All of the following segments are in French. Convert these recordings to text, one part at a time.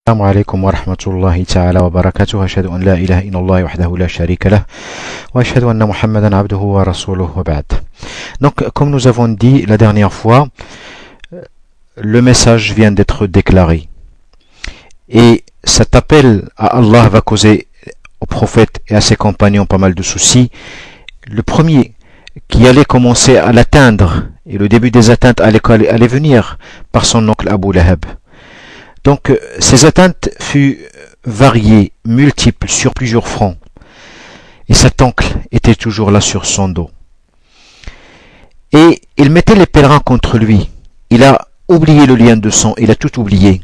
السلام عليكم ورحمة الله تعالى وبركاته. أشهد أن لا إله إلا الله وحده لا شريك له وأشهد أن محمدا عبده ورسوله وبعد. Donc, comme nous avons dit la dernière fois, le message vient d'être déclaré. Et cet appel à Allah va causer au prophète et à ses compagnons pas mal de soucis. Le premier qui allait commencer à l'atteindre, et le début des atteintes allait venir par son oncle Abu Lahab. Donc, ces atteintes furent variées, multiples, sur plusieurs fronts. Et cet oncle était toujours là sur son dos. Et il mettait les pèlerins contre lui. Il a oublié le lien de sang, il a tout oublié.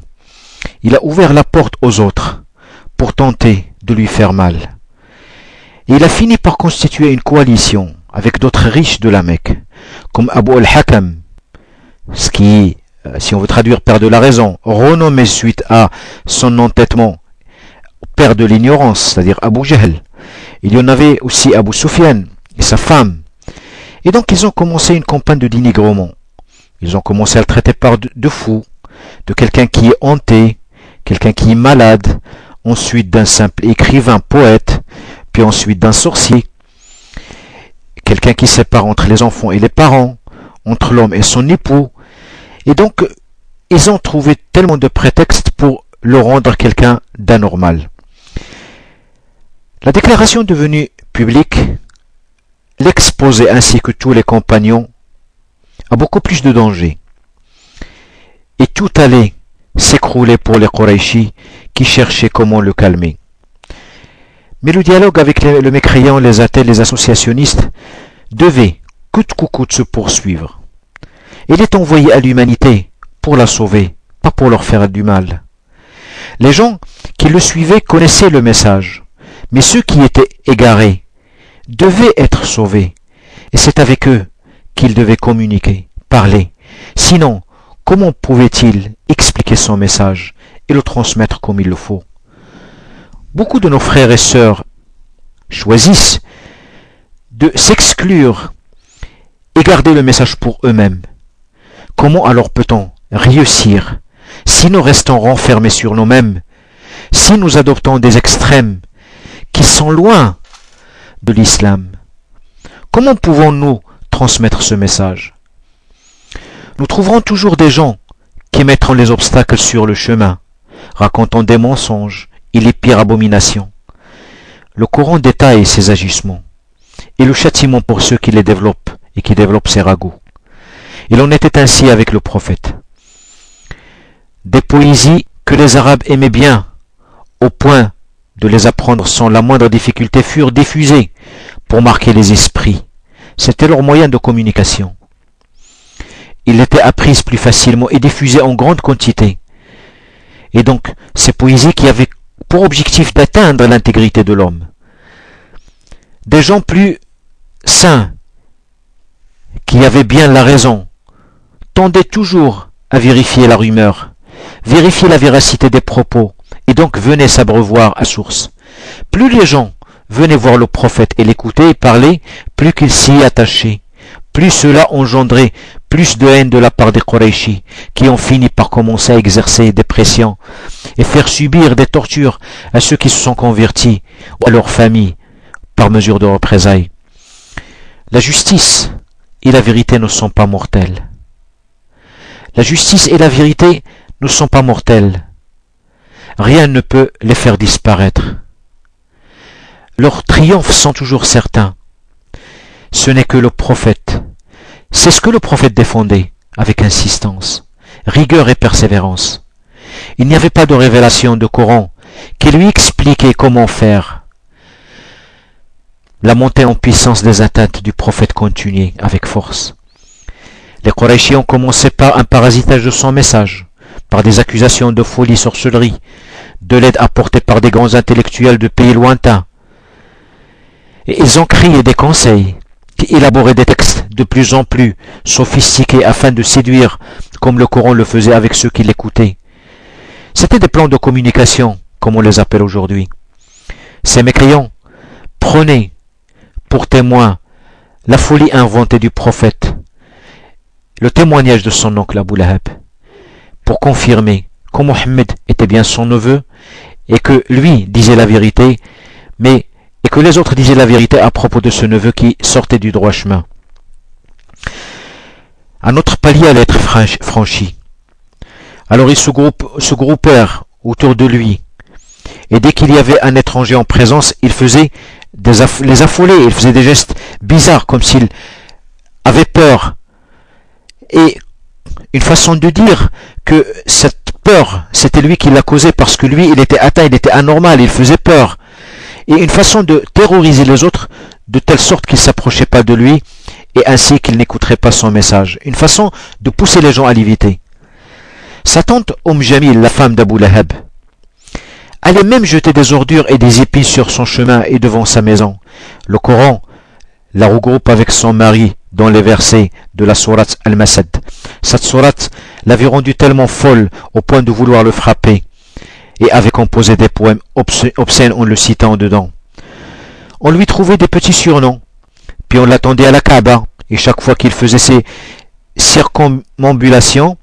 Il a ouvert la porte aux autres pour tenter de lui faire mal. Et il a fini par constituer une coalition avec d'autres riches de la Mecque, comme Abu al-Hakam, ce qui, si on veut traduire père de la raison, renommé suite à son entêtement, père de l'ignorance, c'est-à-dire Abu Jahl. Il y en avait aussi Abu Sufyan et sa femme. Et donc ils ont commencé une campagne de dénigrement. Ils ont commencé à le traiter de fou, de quelqu'un qui est hanté, quelqu'un qui est malade, ensuite d'un simple écrivain, poète, puis ensuite d'un sorcier, quelqu'un qui sépare entre les enfants et les parents, entre l'homme et son époux. Et donc, ils ont trouvé tellement de prétextes pour le rendre quelqu'un d'anormal. La déclaration devenue publique l'exposait ainsi que tous les compagnons à beaucoup plus de danger. Et tout allait s'écrouler pour les Qurayshis qui cherchaient comment le calmer. Mais le dialogue avec le mécréant, les athées, les associationnistes devait coûte que coûte se poursuivre. Il est envoyé à l'humanité pour la sauver, pas pour leur faire du mal. Les gens qui le suivaient connaissaient le message, mais ceux qui étaient égarés devaient être sauvés, et c'est avec eux qu'ils devaient communiquer, parler. Sinon, comment pouvaient-ils expliquer son message et le transmettre comme il le faut? Beaucoup de nos frères et sœurs choisissent de s'exclure et garder le message pour eux-mêmes. Comment alors peut-on réussir si nous restons renfermés sur nous-mêmes, si nous adoptons des extrêmes qui sont loin de l'islam? Comment pouvons-nous transmettre ce message? Nous trouverons toujours des gens qui mettront les obstacles sur le chemin, racontant des mensonges et les pires abominations. Le Coran détaille ces agissements et le châtiment pour ceux qui les développent et qui développent ces ragots. Il en était ainsi avec le prophète. Des poésies que les Arabes aimaient bien, au point de les apprendre sans la moindre difficulté, furent diffusées pour marquer les esprits. C'était leur moyen de communication. Ils étaient apprises plus facilement et diffusées en grande quantité. Et donc, ces poésies qui avaient pour objectif d'atteindre l'intégrité de l'homme. Des gens plus saints, qui avaient bien la raison, tendaient toujours à vérifier la rumeur, vérifier la véracité des propos, et donc venaient s'abreuvoir à source. Plus les gens venaient voir le prophète et l'écouter et parler, plus qu'ils s'y attachaient. Plus cela engendrait plus de haine de la part des Qurayshis, qui ont fini par commencer à exercer des pressions et faire subir des tortures à ceux qui se sont convertis ou à leurs familles par mesure de représailles. La justice et la vérité ne sont pas mortelles. La justice et la vérité ne sont pas mortelles. Rien ne peut les faire disparaître. Leurs triomphes sont toujours certains. Ce n'est que le prophète. C'est ce que le prophète défendait avec insistance, rigueur et persévérance. Il n'y avait pas de révélation de Coran qui lui expliquait comment faire. La montée en puissance des atteintes du prophète continuait avec force. Les Qurayshis ont commencé par un parasitage de son message, par des accusations de folie, sorcellerie, de l'aide apportée par des grands intellectuels de pays lointains. Et ils ont crié des conseils, qui élaboraient des textes de plus en plus sophistiqués afin de séduire, comme le Coran le faisait avec ceux qui l'écoutaient. C'était des plans de communication, comme on les appelle aujourd'hui. Ces mécréants prenaient pour témoin la folie inventée du prophète, le témoignage de son oncle Abu Lahab, pour confirmer que Mohammed était bien son neveu et que lui disait la vérité, et que les autres disaient la vérité à propos de ce neveu qui sortait du droit chemin. Un autre palier allait être franchi. Alors ils se groupèrent autour de lui, et dès qu'il y avait un étranger en présence, il faisait les affoler, il faisait des gestes bizarres, comme s'il avait peur. Et une façon de dire que cette peur, c'était lui qui l'a causée, parce que lui, il était atteint, il était anormal, il faisait peur. Et une façon de terroriser les autres, de telle sorte qu'ils ne s'approchaient pas de lui, et ainsi qu'ils n'écouteraient pas son message. Une façon de pousser les gens à l'éviter. Sa tante Jamil, la femme d'Abu Lahab, allait même jeter des ordures et des épines sur son chemin et devant sa maison. Le Coran la regroupe avec son mari dans les versets de la sourate Al-Masad. Cette sourate l'avait rendu tellement folle au point de vouloir le frapper, et avait composé des poèmes obscènes en le citant dedans. On lui trouvait des petits surnoms, puis on l'attendait à la Kaaba, et chaque fois qu'il faisait ses circumambulations,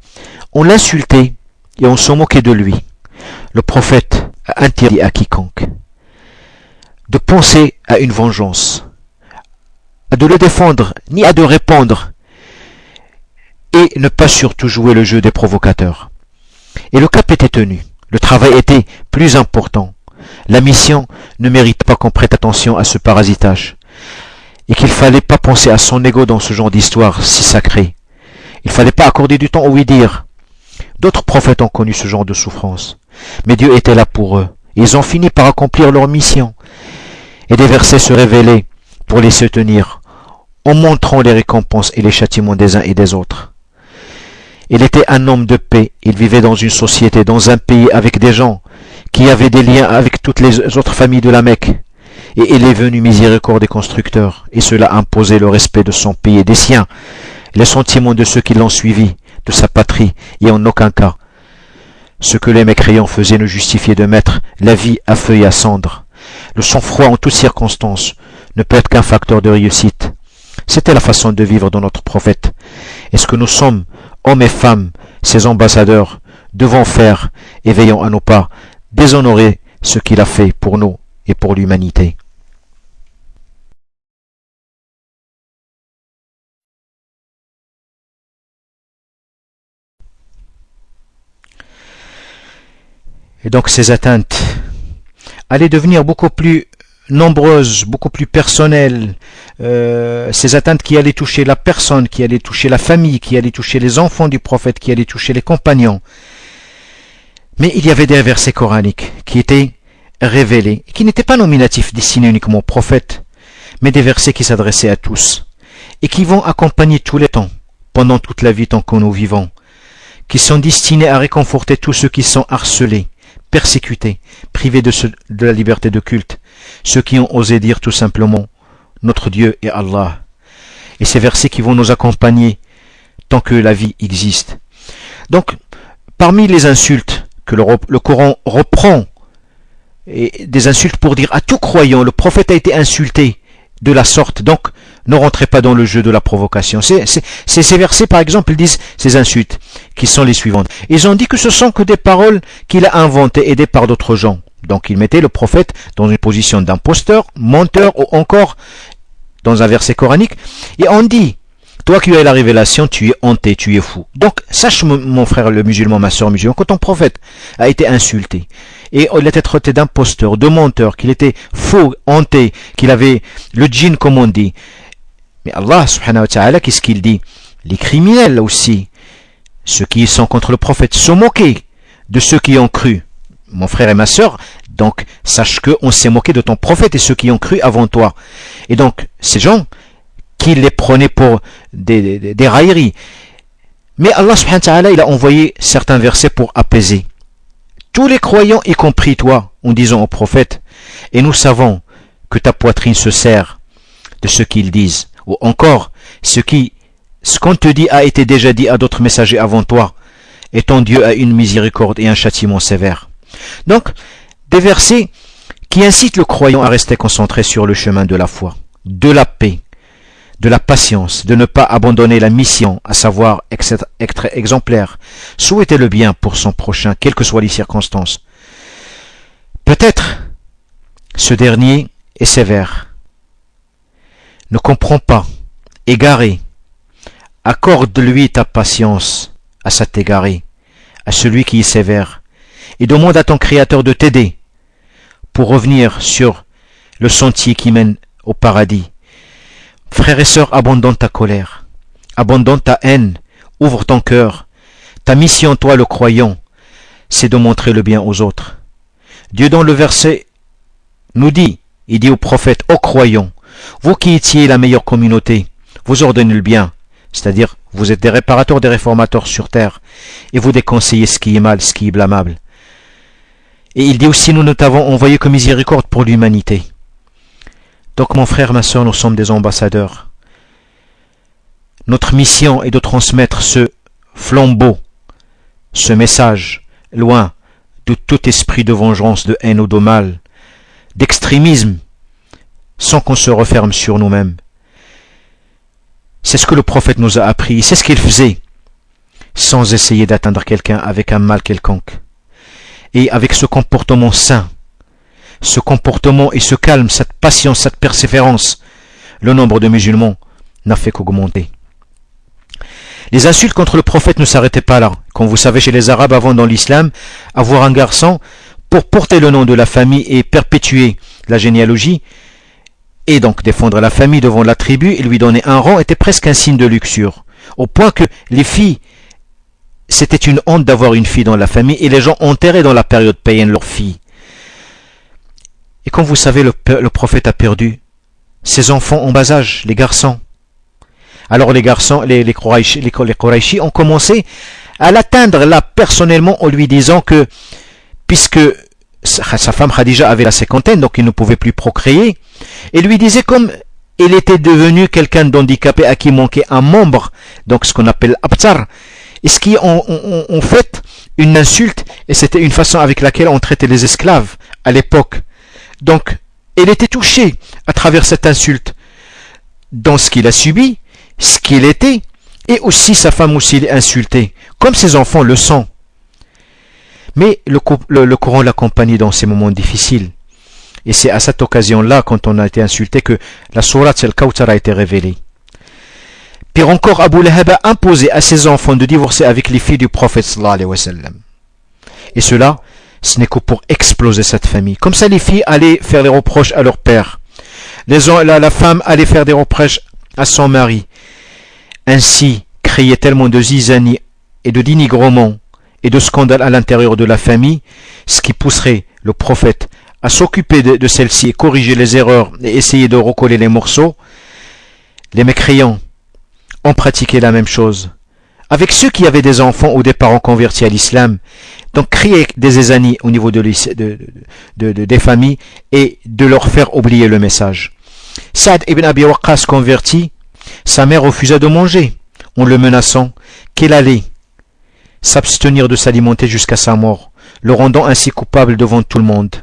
on l'insultait et on se moquait de lui. Le prophète a interdit à quiconque de penser à une vengeance, à de le défendre, ni à de répondre, et ne pas surtout jouer le jeu des provocateurs. Et le cap était tenu. Le travail était plus important. La mission ne mérite pas qu'on prête attention à ce parasitage, et qu'il ne fallait pas penser à son ego dans ce genre d'histoire si sacrée. Il ne fallait pas accorder du temps au oui-dire. D'autres prophètes ont connu ce genre de souffrance, mais Dieu était là pour eux. Ils ont fini par accomplir leur mission, et des versets se révélaient pour les soutenir, en montrant les récompenses et les châtiments des uns et des autres. Il était un homme de paix, il vivait dans une société, dans un pays avec des gens qui avaient des liens avec toutes les autres familles de la Mecque. Et il est venu miséricorde des constructeurs, et cela a imposé le respect de son pays et des siens, les sentiments de ceux qui l'ont suivi, de sa patrie, et en aucun cas ce que les mécréants faisaient ne justifiait de mettre la vie à feu et à cendre. Le sang-froid en toutes circonstances ne peut être qu'un facteur de réussite. C'était la façon de vivre de notre prophète. Est-ce que nous sommes, hommes et femmes, ses ambassadeurs, devons faire et veillons à ne pas déshonorer ce qu'il a fait pour nous et pour l'humanité. Et donc ces atteintes allaient devenir beaucoup plus nombreuses, beaucoup plus personnelles, ces atteintes qui allaient toucher la personne, qui allaient toucher la famille, qui allaient toucher les enfants du prophète, qui allaient toucher les compagnons. Mais il y avait des versets coraniques qui étaient révélés, qui n'étaient pas nominatifs destinés uniquement aux prophètes, mais des versets qui s'adressaient à tous, et qui vont accompagner tous les temps, pendant toute la vie tant que nous vivons, qui sont destinés à réconforter tous ceux qui sont harcelés, persécutés, privés de la liberté de culte, ceux qui ont osé dire tout simplement « Notre Dieu est Allah ». Et ces versets qui vont nous accompagner tant que la vie existe. Donc, parmi les insultes que le Coran reprend, et des insultes pour dire à tout croyant, le prophète a été insulté de la sorte, donc ne rentrez pas dans le jeu de la provocation. Ces versets, par exemple, ils disent ces insultes, qui sont les suivantes. Ils ont dit que ce sont que des paroles qu'il a inventées, aidées par d'autres gens. Donc ils mettaient le prophète dans une position d'imposteur, menteur, ou encore dans un verset coranique, et on dit, toi qui as la révélation, tu es hanté, tu es fou. Donc sache mon frère le musulman, ma soeur musulmane, que ton prophète a été insulté, et il était traité d'imposteur, de menteur, qu'il était faux, hanté, qu'il avait le djinn comme on dit. Mais Allah subhanahu wa ta'ala, qu'est-ce qu'il dit? Les criminels aussi, ceux qui sont contre le prophète, se moquaient de ceux qui ont cru. Mon frère et ma sœur, donc sache qu'on s'est moqué de ton prophète et ceux qui ont cru avant toi. Et donc ces gens qui les prenaient pour des railleries. Mais Allah subhanahu wa ta'ala, il a envoyé certains versets pour apaiser tous les croyants, y compris toi, en disant au prophète, et nous savons que ta poitrine se serre de ce qu'ils disent, ou encore ce qu'on te dit a été déjà dit à d'autres messagers avant toi, et ton Dieu a une miséricorde et un châtiment sévère. Donc, des versets qui incitent le croyant à rester concentré sur le chemin de la foi, de la paix, de la patience, de ne pas abandonner la mission, à savoir être exemplaire, souhaiter le bien pour son prochain, quelles que soient les circonstances. Peut-être ce dernier est sévère, ne comprend pas, égaré. Accorde-lui ta patience à cet égaré, à celui qui est sévère, et demande à ton Créateur de t'aider pour revenir sur le sentier qui mène au paradis. Frères et sœurs, abandonne ta colère, abandonne ta haine, ouvre ton cœur. Ta mission, toi le croyant, c'est de montrer le bien aux autres. Dieu dans le verset nous dit, il dit au prophète, ô croyants, vous qui étiez la meilleure communauté, vous ordonnez le bien, c'est-à-dire vous êtes des réparateurs, des réformateurs sur terre, et vous déconseillez ce qui est mal, ce qui est blâmable. Et il dit aussi, nous ne t'avons envoyé que miséricorde pour l'humanité. Donc mon frère, ma soeur, nous sommes des ambassadeurs. Notre mission est de transmettre ce flambeau, ce message, loin de tout esprit de vengeance, de haine ou de mal, d'extrémisme, sans qu'on se referme sur nous-mêmes. C'est ce que le prophète nous a appris, c'est ce qu'il faisait, sans essayer d'atteindre quelqu'un avec un mal quelconque. Et avec ce comportement sain, ce comportement et ce calme, cette patience, cette persévérance, le nombre de musulmans n'a fait qu'augmenter. Les insultes contre le prophète ne s'arrêtaient pas là. Comme vous savez, chez les Arabes, avant dans l'islam, avoir un garçon pour porter le nom de la famille et perpétuer la généalogie, et donc défendre la famille devant la tribu et lui donner un rang, était presque un signe de luxure. Au point que les filles, c'était une honte d'avoir une fille dans la famille, et les gens enterraient dans la période païenne leurs filles. Et comme vous savez, le prophète a perdu ses enfants en bas âge, les garçons. Alors les garçons, les Qurayshi ont commencé à l'atteindre là personnellement en lui disant que, puisque sa femme Khadija avait la cinquantaine, donc il ne pouvait plus procréer, et lui disait comme il était devenu quelqu'un d'handicapé à qui manquait un membre, donc ce qu'on appelle abtar, et ce qui est en fait une insulte, et c'était une façon avec laquelle on traitait les esclaves à l'époque. Donc, il était touché à travers cette insulte dans ce qu'il a subi, ce qu'il était, et aussi sa femme aussi l'est insultée, comme ses enfants le sont. Mais le Coran l'accompagne dans ces moments difficiles. Et c'est à cette occasion-là, quand on a été insulté, que la sourate Al-Kawthar a été révélée. Pire encore, Abu Lahab a imposé à ses enfants de divorcer avec les filles du prophète sallallahu alayhi wa sallam. Et cela, ce n'est que pour exploser cette famille. Comme ça, les filles allaient faire les reproches à leur père. La femme allait faire des reproches à son mari. Ainsi, créer tellement de zizanie et de dénigrement et de scandale à l'intérieur de la famille, ce qui pousserait le prophète à s'occuper de celle-ci et corriger les erreurs et essayer de recoller les morceaux. Les mécréants ont pratiqué la même chose avec ceux qui avaient des enfants ou des parents convertis à l'islam. Donc créer des zizanies au niveau des familles et de leur faire oublier le message. Saad ibn Abi Waqqas converti, sa mère refusa de manger en le menaçant qu'elle allait s'abstenir de s'alimenter jusqu'à sa mort, le rendant ainsi coupable devant tout le monde.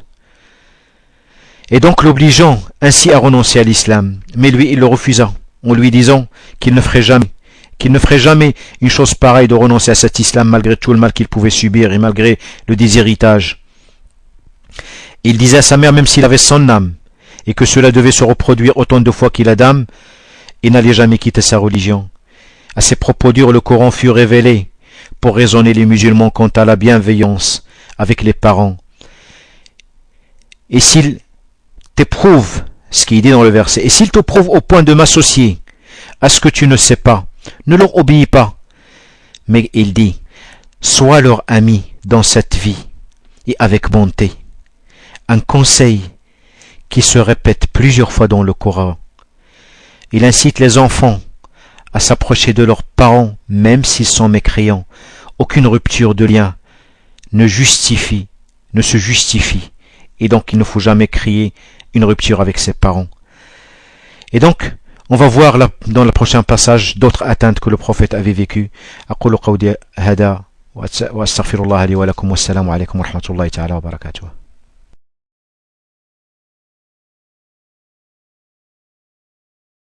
Et donc l'obligeant ainsi à renoncer à l'islam. Mais lui, il le refusa, en lui disant qu'il ne ferait jamais une chose pareille de renoncer à cet islam malgré tout le mal qu'il pouvait subir et malgré le déshéritage. Il disait à sa mère, même s'il avait son âme, et que cela devait se reproduire autant de fois qu'il a d'âme, il n'allait jamais quitter sa religion. À ces propos durs, le Coran fut révélé pour raisonner les musulmans quant à la bienveillance avec les parents. Et s'il t'éprouve, ce qui est dit dans le verset, et s'il t'éprouve au point de m'associer à ce que tu ne sais pas, ne leur obéis pas. Mais il dit, sois leur ami dans cette vie et avec bonté. Un conseil qui se répète plusieurs fois dans le Coran. Il incite les enfants à s'approcher de leurs parents, même s'ils sont mécréants. Aucune rupture de lien ne se justifie. Et donc il ne faut jamais créer une rupture avec ses parents. Et donc, on va voir dans le prochain passage d'autres atteintes que le prophète avait vécues. أقول قولي هذا وأستغفر الله لي ولكم والسلام عليكم ورحمة الله تعالى وبركاته.